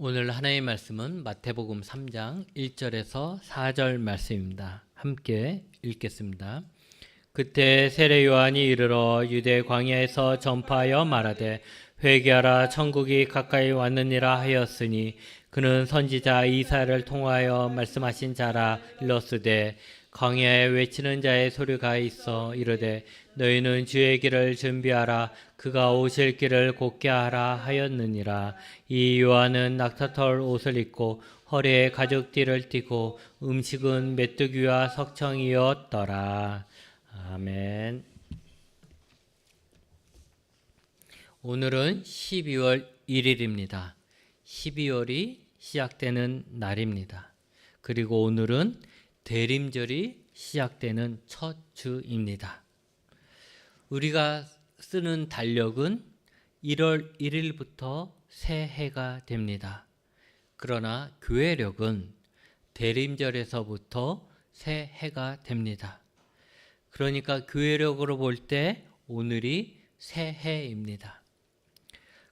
오늘 하나님의 말씀은 마태복음 3장 1절에서 4절 말씀입니다. 함께 읽겠습니다. 그때 세례 요한이 이르러 유대 광야에서 전파하여 말하되 회개하라 천국이 가까이 왔느니라 하였으니 그는 선지자 이사야를 통하여 말씀하신 자라 일렀으되 광야에 외치는 자의 소리가 있어 이르되 너희는 주의 길을 준비하라 그가 오실 길을 곧게 하라 하였느니라. 이 요한은 낙타털 옷을 입고 허리에 가죽띠를 띠고 음식은 메뚜기와 석청이었더라. 아멘. 오늘은 12월 1일입니다. 12월이 시작되는 날입니다. 그리고 오늘은 대림절이 시작되는 첫 주입니다. 우리가 쓰는 달력은 1월 1일부터 새해가 됩니다. 그러나 교회력은 대림절에서부터 새해가 됩니다. 그러니까 교회력으로 볼 때 오늘이 새해입니다.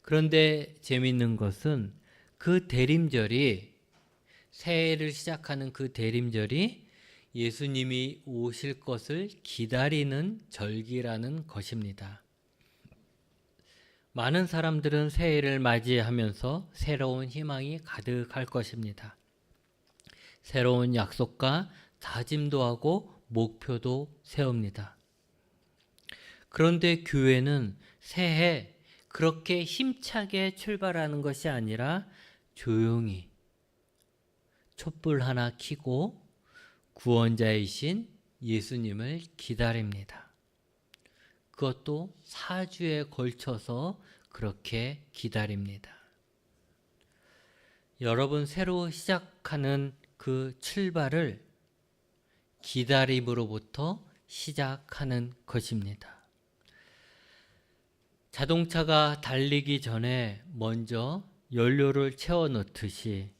그런데 재미있는 것은 그 대림절이 새해를 시작하는 그 대림절이 예수님이 오실 것을 기다리는 절기라는 것입니다. 많은 사람들은 새해를 맞이하면서 새로운 희망이 가득할 것입니다. 새로운 약속과 다짐도 하고 목표도 세웁니다. 그런데 교회는 새해 그렇게 힘차게 출발하는 것이 아니라 조용히 촛불 하나 켜고 구원자이신 예수님을 기다립니다. 그것도 4주에 걸쳐서 그렇게 기다립니다. 여러분 새로 시작하는 그 출발을 기다림으로부터 시작하는 것입니다. 자동차가 달리기 전에 먼저 연료를 채워 넣듯이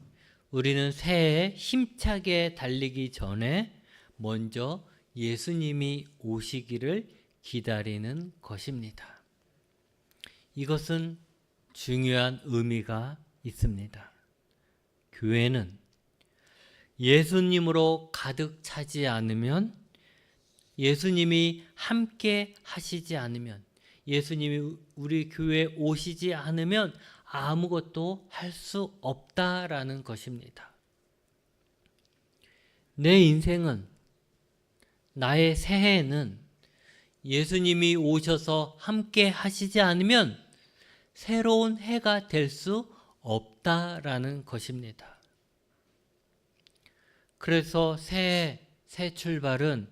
우리는 새해에 힘차게 달리기 전에 먼저 예수님이 오시기를 기다리는 것입니다. 이것은 중요한 의미가 있습니다. 교회는 예수님으로 가득 차지 않으면, 예수님이 함께 하시지 않으면, 예수님이 우리 교회에 오시지 않으면 아무것도 할 수 없다라는 것입니다. 내 인생은, 나의 새해는 예수님이 오셔서 함께 하시지 않으면 새로운 해가 될 수 없다라는 것입니다. 그래서 새해, 새 출발은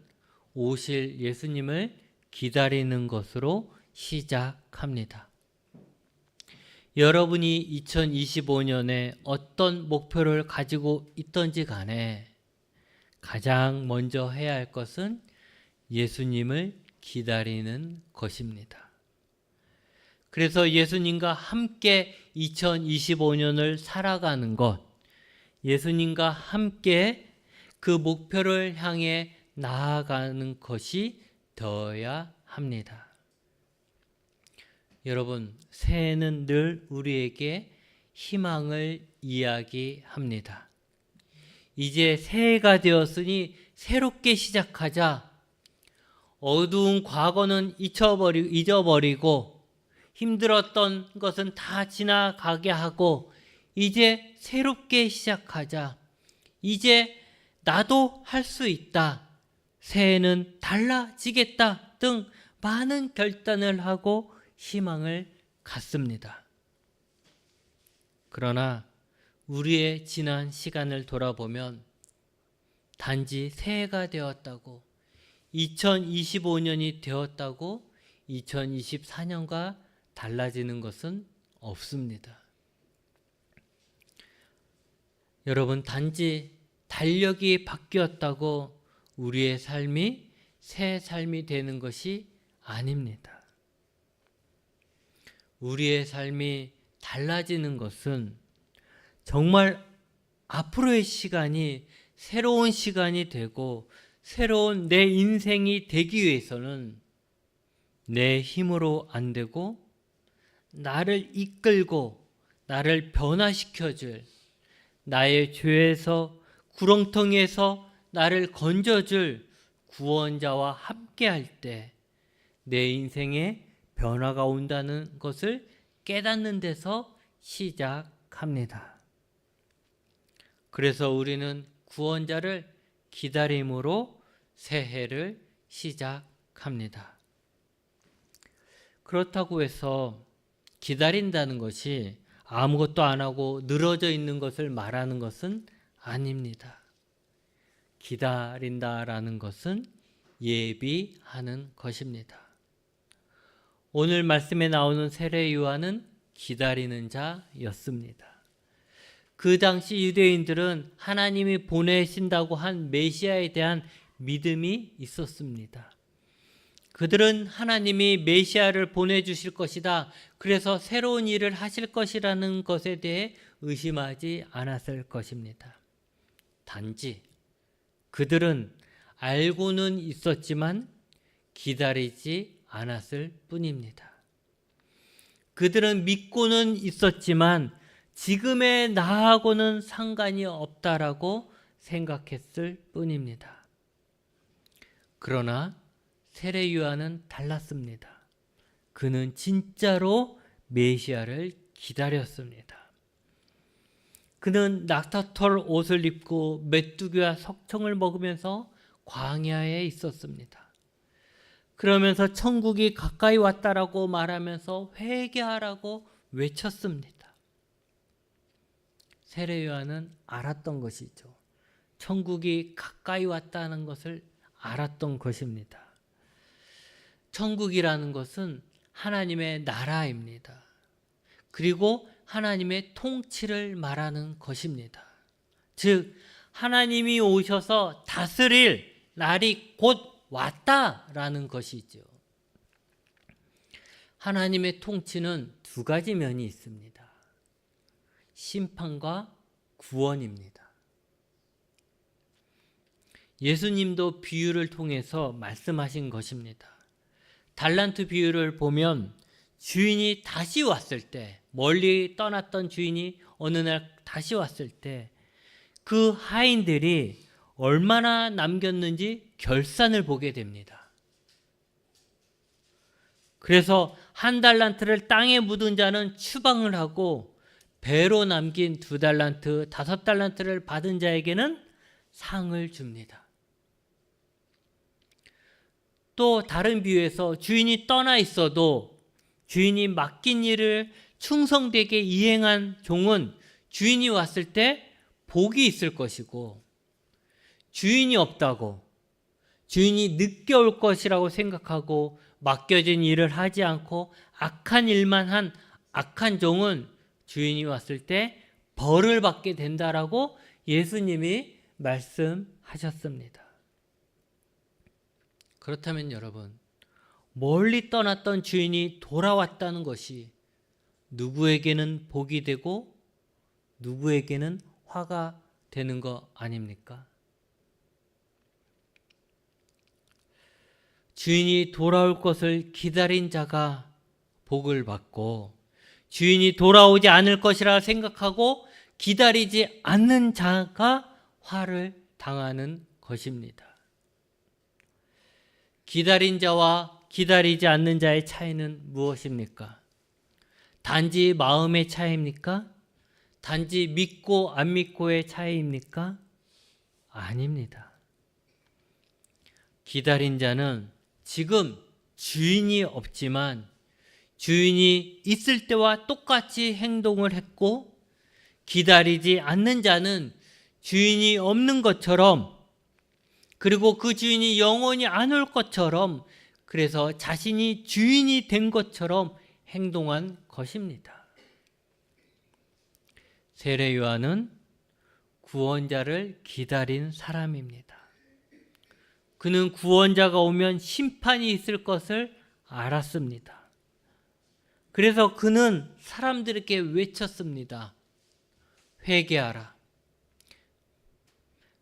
오실 예수님을 기다리는 것으로 시작합니다. 여러분이 2025년에 어떤 목표를 가지고 있던지 간에 가장 먼저 해야 할 것은 예수님을 기다리는 것입니다. 그래서 예수님과 함께 2025년을 살아가는 것, 예수님과 함께 그 목표를 향해 나아가는 것이 되어야 합니다. 여러분, 새해는 늘 우리에게 희망을 이야기합니다. 이제 새해가 되었으니 새롭게 시작하자. 어두운 과거는 잊어버리고 힘들었던 것은 다 지나가게 하고 이제 새롭게 시작하자. 이제 나도 할 수 있다. 새해는 달라지겠다 등 많은 결단을 하고 희망을 갖습니다. 그러나 우리의 지난 시간을 돌아보면 단지 새해가 되었다고, 2025년이 되었다고 2024년과 달라지는 것은 없습니다. 여러분, 단지 달력이 바뀌었다고 우리의 삶이 새 삶이 되는 것이 아닙니다. 우리의 삶이 달라지는 것은 정말 앞으로의 시간이 새로운 시간이 되고 새로운 내 인생이 되기 위해서는 내 힘으로 안 되고 나를 이끌고 나를 변화시켜줄, 나의 죄에서 구렁텅이에서 나를 건져줄 구원자와 함께할 때 내 인생에 변화가 온다는 것을 깨닫는 데서 시작합니다. 그래서 우리는 구원자를 기다림으로 새해를 시작합니다. 그렇다고 해서 기다린다는 것이 아무것도 안 하고 늘어져 있는 것을 말하는 것은 아닙니다. 기다린다라는 것은 예비하는 것입니다. 오늘 말씀에 나오는 세례 요한은 기다리는 자였습니다. 그 당시 유대인들은 하나님이 보내신다고 한 메시아에 대한 믿음이 있었습니다. 그들은 하나님이 메시아를 보내주실 것이다, 그래서 새로운 일을 하실 것이라는 것에 대해 의심하지 않았을 것입니다. 단지 그들은 알고는 있었지만 기다리지 않았을 뿐입니다. 그들은 믿고는 있었지만 지금의 나하고는 상관이 없다라고 생각했을 뿐입니다. 그러나 세례 요한은 달랐습니다. 그는 진짜로 메시아를 기다렸습니다. 그는 낙타털 옷을 입고 메뚜기와 석청을 먹으면서 광야에 있었습니다. 그러면서 천국이 가까이 왔다라고 말하면서 회개하라고 외쳤습니다. 세례 요한은 알았던 것이죠. 천국이 가까이 왔다는 것을 알았던 것입니다. 천국이라는 것은 하나님의 나라입니다. 그리고 하나님의 통치를 말하는 것입니다. 즉 하나님이 오셔서 다스릴 날이 곧 왔다라는 것이죠. 하나님의 통치는 두 가지 면이 있습니다. 심판과 구원입니다. 예수님도 비유를 통해서 말씀하신 것입니다. 달란트 비유를 보면 주인이 다시 왔을 때, 멀리 떠났던 주인이 어느 날 다시 왔을 때 그 하인들이 얼마나 남겼는지 결산을 보게 됩니다. 그래서 한 달란트를 땅에 묻은 자는 추방을 하고 배로 남긴 2달란트, 5달란트를 받은 자에게는 상을 줍니다. 또 다른 비유에서 주인이 떠나 있어도 주인이 맡긴 일을 충성되게 이행한 종은 주인이 왔을 때 복이 있을 것이고, 주인이 없다고 주인이 늦게 올 것이라고 생각하고 맡겨진 일을 하지 않고 악한 일만 한 악한 종은 주인이 왔을 때 벌을 받게 된다라고 예수님이 말씀하셨습니다. 그렇다면 여러분, 멀리 떠났던 주인이 돌아왔다는 것이 누구에게는 복이 되고 누구에게는 화가 되는 거 아닙니까? 주인이 돌아올 것을 기다린 자가 복을 받고, 주인이 돌아오지 않을 것이라 생각하고 기다리지 않는 자가 화를 당하는 것입니다. 기다린 자와 기다리지 않는 자의 차이는 무엇입니까? 단지 마음의 차이입니까? 단지 믿고 안 믿고의 차이입니까? 아닙니다. 기다린 자는 지금 주인이 없지만 주인이 있을 때와 똑같이 행동을 했고, 기다리지 않는 자는 주인이 없는 것처럼, 그리고 그 주인이 영원히 안 올 것처럼, 그래서 자신이 주인이 된 것처럼 행동한 것입니다. 세례 요한은 구원자를 기다린 사람입니다. 그는 구원자가 오면 심판이 있을 것을 알았습니다. 그래서 그는 사람들에게 외쳤습니다. 회개하라.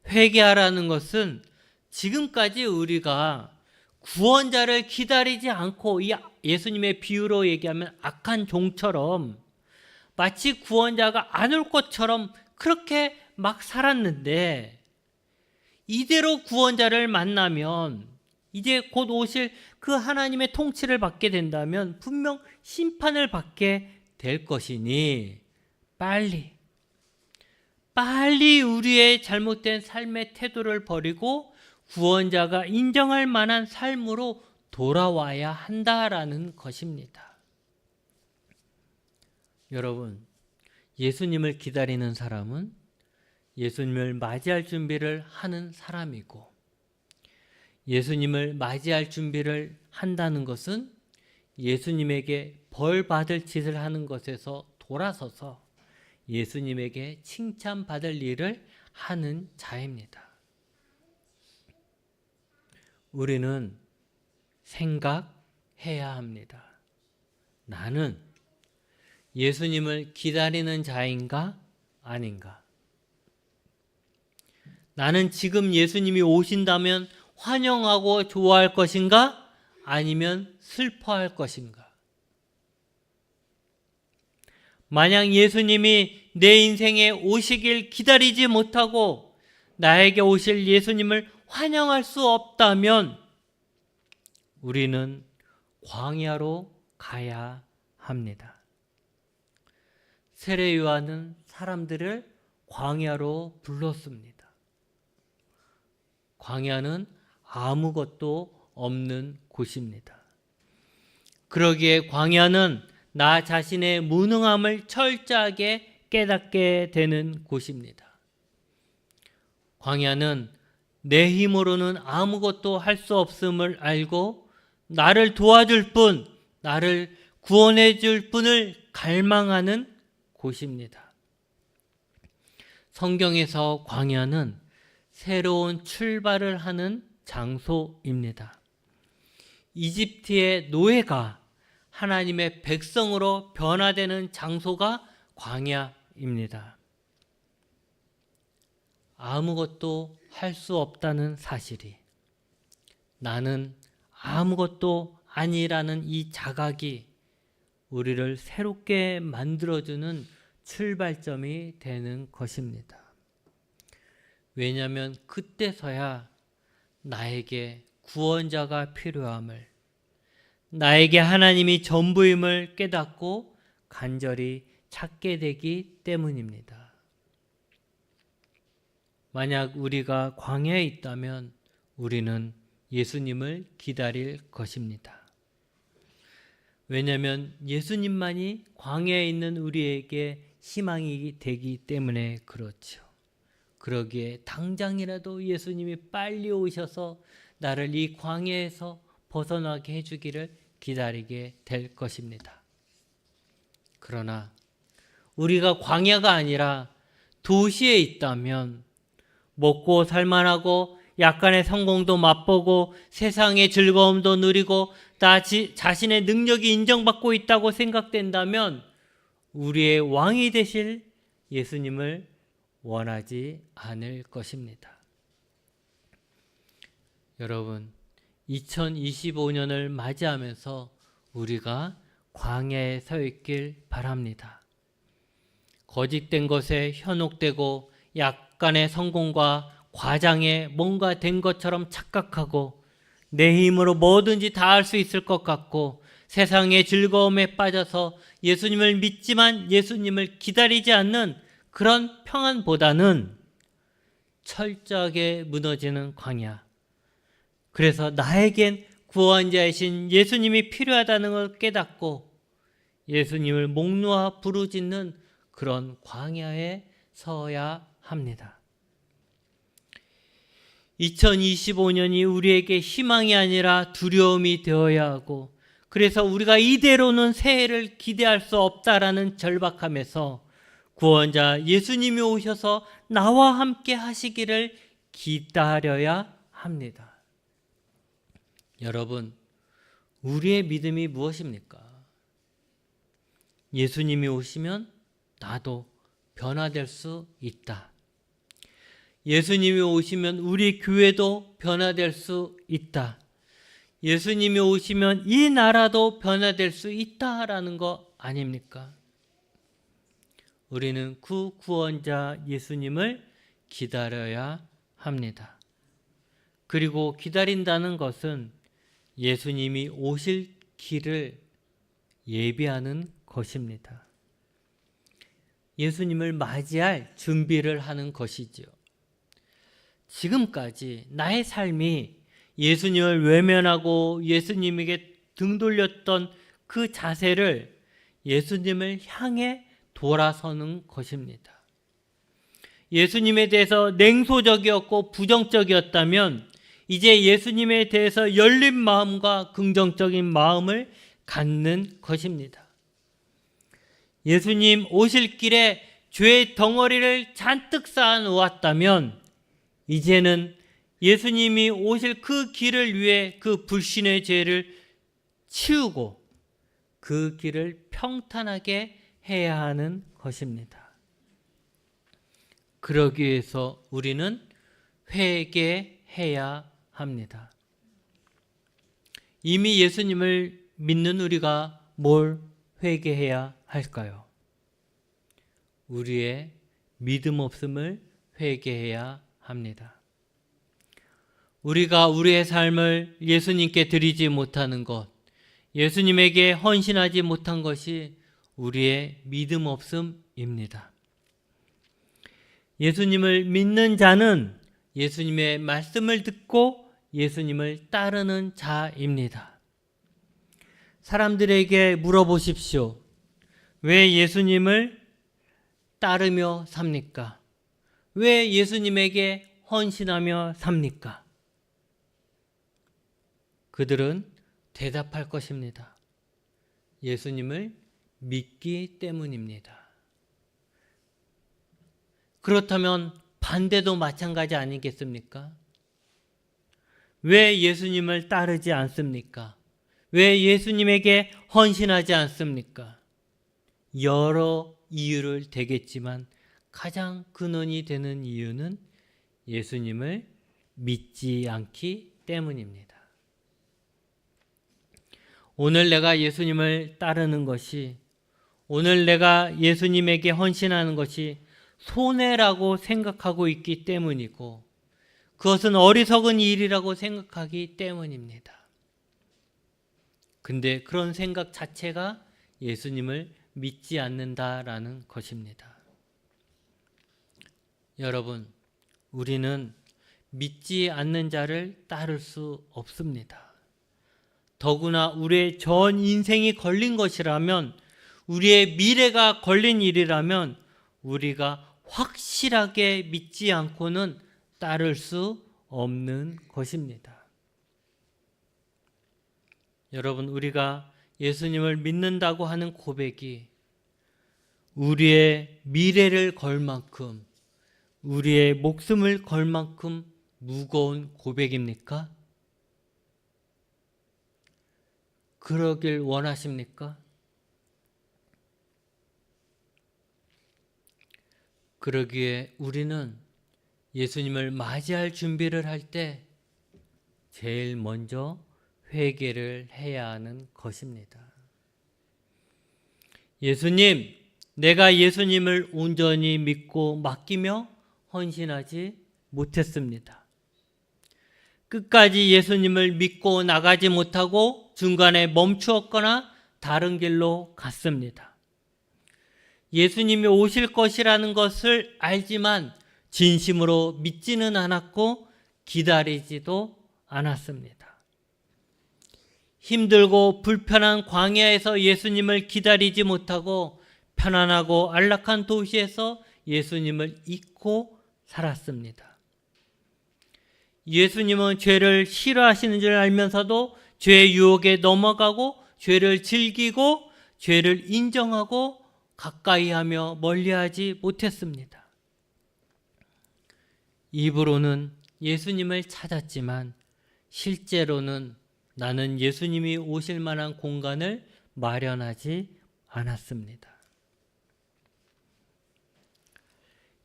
회개하라는 것은 지금까지 우리가 구원자를 기다리지 않고, 이 예수님의 비유로 얘기하면 악한 종처럼 마치 구원자가 안 올 것처럼 그렇게 막 살았는데, 이대로 구원자를 만나면 이제 곧 오실 그 하나님의 통치를 받게 된다면 분명 심판을 받게 될 것이니 빨리 우리의 잘못된 삶의 태도를 버리고 구원자가 인정할 만한 삶으로 돌아와야 한다라는 것입니다. 여러분, 예수님을 기다리는 사람은 예수님을 맞이할 준비를 하는 사람이고, 예수님을 맞이할 준비를 한다는 것은 예수님에게 벌 받을 짓을 하는 것에서 돌아서서 예수님에게 칭찬받을 일을 하는 자입니다. 우리는 생각해야 합니다. 나는 예수님을 기다리는 자인가 아닌가? 나는 지금 예수님이 오신다면 환영하고 좋아할 것인가? 아니면 슬퍼할 것인가? 만약 예수님이 내 인생에 오시길 기다리지 못하고 나에게 오실 예수님을 환영할 수 없다면 우리는 광야로 가야 합니다. 세례 요한은 사람들을 광야로 불렀습니다. 광야는 아무것도 없는 곳입니다. 그러기에 광야는 나 자신의 무능함을 철저하게 깨닫게 되는 곳입니다. 광야는 내 힘으로는 아무것도 할 수 없음을 알고 나를 도와줄 분, 나를 구원해 줄 분을 갈망하는 곳입니다. 성경에서 광야는 새로운 출발을 하는 장소입니다. 이집트의 노예가 하나님의 백성으로 변화되는 장소가 광야입니다. 아무것도 할 수 없다는 사실이, 나는 아무것도 아니라는 이 자각이 우리를 새롭게 만들어주는 출발점이 되는 것입니다. 왜냐하면 그때서야 나에게 구원자가 필요함을, 나에게 하나님이 전부임을 깨닫고 간절히 찾게 되기 때문입니다. 만약 우리가 광야에 있다면 우리는 예수님을 기다릴 것입니다. 왜냐하면 예수님만이 광야에 있는 우리에게 희망이 되기 때문에 그렇죠. 그러기에 당장이라도 예수님이 빨리 오셔서 나를 이 광야에서 벗어나게 해주기를 기다리게 될 것입니다. 그러나 우리가 광야가 아니라 도시에 있다면 먹고 살만하고 약간의 성공도 맛보고 세상의 즐거움도 누리고 나 자신의 능력이 인정받고 있다고 생각된다면 우리의 왕이 되실 예수님을 원하지 않을 것입니다. 여러분, 2025년을 맞이하면서 우리가 광야에 서 있길 바랍니다. 거짓된 것에 현혹되고 약간의 성공과 과장에 뭔가 된 것처럼 착각하고 내 힘으로 뭐든지 다 할 수 있을 것 같고 세상의 즐거움에 빠져서 예수님을 믿지만 예수님을 기다리지 않는 그런 평안보다는 철저하게 무너지는 광야, 그래서 나에겐 구원자이신 예수님이 필요하다는 걸 깨닫고 예수님을 목 놓아 부르짖는 그런 광야에 서야 합니다. 2025년이 우리에게 희망이 아니라 두려움이 되어야 하고, 그래서 우리가 이대로는 새해를 기대할 수 없다라는 절박함에서 구원자 예수님이 오셔서 나와 함께 하시기를 기다려야 합니다. 여러분, 우리의 믿음이 무엇입니까? 예수님이 오시면 나도 변화될 수 있다. 예수님이 오시면 우리 교회도 변화될 수 있다. 예수님이 오시면 이 나라도 변화될 수 있다라는 거 아닙니까? 우리는 그 구원자 예수님을 기다려야 합니다. 그리고 기다린다는 것은 예수님이 오실 길을 예비하는 것입니다. 예수님을 맞이할 준비를 하는 것이지요. 지금까지 나의 삶이 예수님을 외면하고 예수님에게 등 돌렸던 그 자세를 예수님을 향해 돌아서는 것입니다. 예수님에 대해서 냉소적이었고 부정적이었다면 이제 예수님에 대해서 열린 마음과 긍정적인 마음을 갖는 것입니다. 예수님 오실 길에 죄의 덩어리를 잔뜩 쌓아 놓았다면 이제는 예수님이 오실 그 길을 위해 그 불신의 죄를 치우고 그 길을 평탄하게 해야 하는 것입니다. 그러기 위해서 우리는 회개해야 합니다. 이미 예수님을 믿는 우리가 뭘 회개해야 할까요? 우리의 믿음 없음을 회개해야 합니다. 우리가 우리의 삶을 예수님께 드리지 못하는 것, 예수님에게 헌신하지 못한 것이 우리의 믿음 없음입니다. 예수님을 믿는 자는 예수님의 말씀을 듣고 예수님을 따르는 자입니다. 사람들에게 물어보십시오. 왜 예수님을 따르며 삽니까? 왜 예수님에게 헌신하며 삽니까? 그들은 대답할 것입니다. 예수님을 믿기 때문입니다. 그렇다면 반대도 마찬가지 아니겠습니까? 왜 예수님을 따르지 않습니까? 왜 예수님에게 헌신하지 않습니까? 여러 이유를 대겠지만 가장 근원이 되는 이유는 예수님을 믿지 않기 때문입니다. 오늘 내가 예수님을 따르는 것이, 오늘 내가 예수님에게 헌신하는 것이 손해라고 생각하고 있기 때문이고 그것은 어리석은 일이라고 생각하기 때문입니다. 근데 그런 생각 자체가 예수님을 믿지 않는다라는 것입니다. 여러분, 우리는 믿지 않는 자를 따를 수 없습니다. 더구나 우리의 전 인생이 걸린 것이라면, 우리의 미래가 걸린 일이라면 우리가 확실하게 믿지 않고는 따를 수 없는 것입니다. 여러분, 우리가 예수님을 믿는다고 하는 고백이 우리의 미래를 걸 만큼, 우리의 목숨을 걸 만큼 무거운 고백입니까? 그러길 원하십니까? 그러기에 우리는 예수님을 맞이할 준비를 할 때 제일 먼저 회개를 해야 하는 것입니다. 예수님, 내가 예수님을 온전히 믿고 맡기며 헌신하지 못했습니다. 끝까지 예수님을 믿고 나가지 못하고 중간에 멈추었거나 다른 길로 갔습니다. 예수님이 오실 것이라는 것을 알지만 진심으로 믿지는 않았고 기다리지도 않았습니다. 힘들고 불편한 광야에서 예수님을 기다리지 못하고 편안하고 안락한 도시에서 예수님을 잊고 살았습니다. 예수님은 죄를 싫어하시는 줄 알면서도 죄의 유혹에 넘어가고 죄를 즐기고 죄를 인정하고 가까이하며 멀리하지 못했습니다. 입으로는 예수님을 찾았지만 실제로는 나는 예수님이 오실 만한 공간을 마련하지 않았습니다.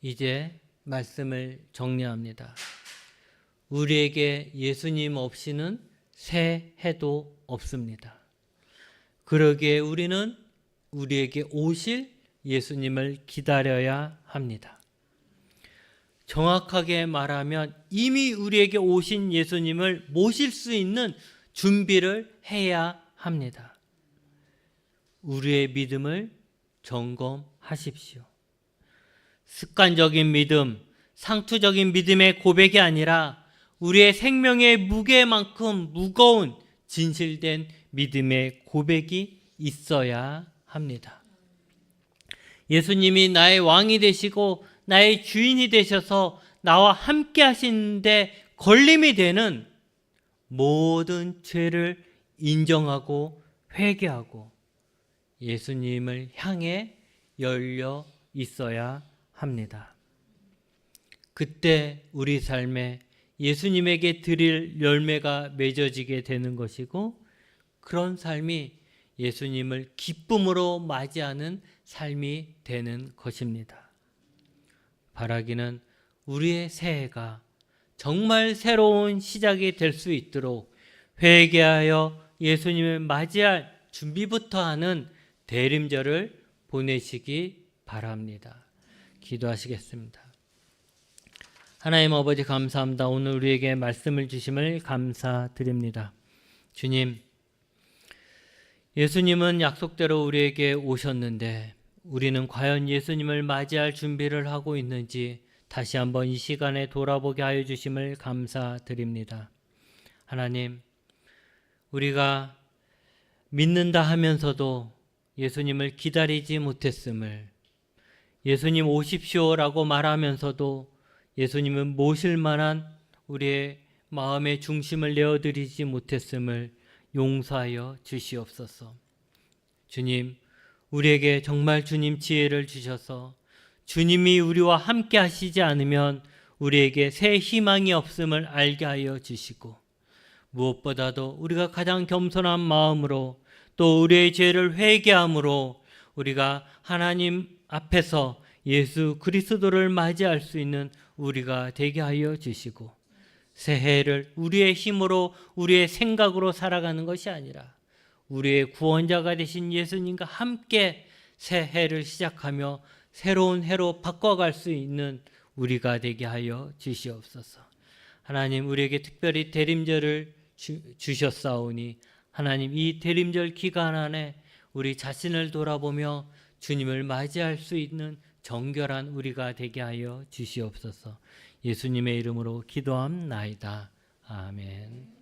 이제 말씀을 정리합니다. 우리에게 예수님 없이는 새 해도 없습니다. 그러기에 우리는 우리에게 오실 예수님을 기다려야 합니다. 정확하게 말하면 이미 우리에게 오신 예수님을 모실 수 있는 준비를 해야 합니다. 우리의 믿음을 점검하십시오. 습관적인 믿음, 상투적인 믿음의 고백이 아니라 우리의 생명의 무게만큼 무거운 진실된 믿음의 고백이 있어야 합니다. 예수님이 나의 왕이 되시고 나의 주인이 되셔서 나와 함께 하시는데 걸림이 되는 모든 죄를 인정하고 회개하고 예수님을 향해 열려 있어야 합니다. 그때 우리 삶에 예수님에게 드릴 열매가 맺어지게 되는 것이고 그런 삶이 예수님을 기쁨으로 맞이하는 삶이 되는 것입니다. 바라기는 우리의 새해가 정말 새로운 시작이 될 수 있도록 회개하여 예수님을 맞이할 준비부터 하는 대림절을 보내시기 바랍니다. 기도하시겠습니다. 하나님 아버지 감사합니다. 오늘 우리에게 말씀을 주심을 감사드립니다. 주님, 예수님은 약속대로 우리에게 오셨는데 우리는 과연 예수님을 맞이할 준비를 하고 있는지 다시 한번 이 시간에 돌아보게 하여 주심을 감사드립니다. 하나님, 우리가 믿는다 하면서도 예수님을 기다리지 못했음을, 예수님 오십시오라고 말하면서도 예수님은 모실 만한 우리의 마음의 중심을 내어드리지 못했음을 용서하여 주시옵소서. 주님, 우리에게 정말 주님 지혜를 주셔서 주님이 우리와 함께 하시지 않으면 우리에게 새 희망이 없음을 알게 하여 주시고 무엇보다도 우리가 가장 겸손한 마음으로 또 우리의 죄를 회개함으로 우리가 하나님 앞에서 예수 그리스도를 맞이할 수 있는 우리가 되게 하여 주시고 새해를 우리의 힘으로 우리의 생각으로 살아가는 것이 아니라 우리의 구원자가 되신 예수님과 함께 새해를 시작하며 새로운 해로 바꿔갈 수 있는 우리가 되게 하여 주시옵소서. 하나님, 우리에게 특별히 대림절을 주셨사오니 하나님, 이 대림절 기간 안에 우리 자신을 돌아보며 주님을 맞이할 수 있는 정결한 우리가 되게 하여 주시옵소서. 예수님의 이름으로 기도함나이다. 아멘.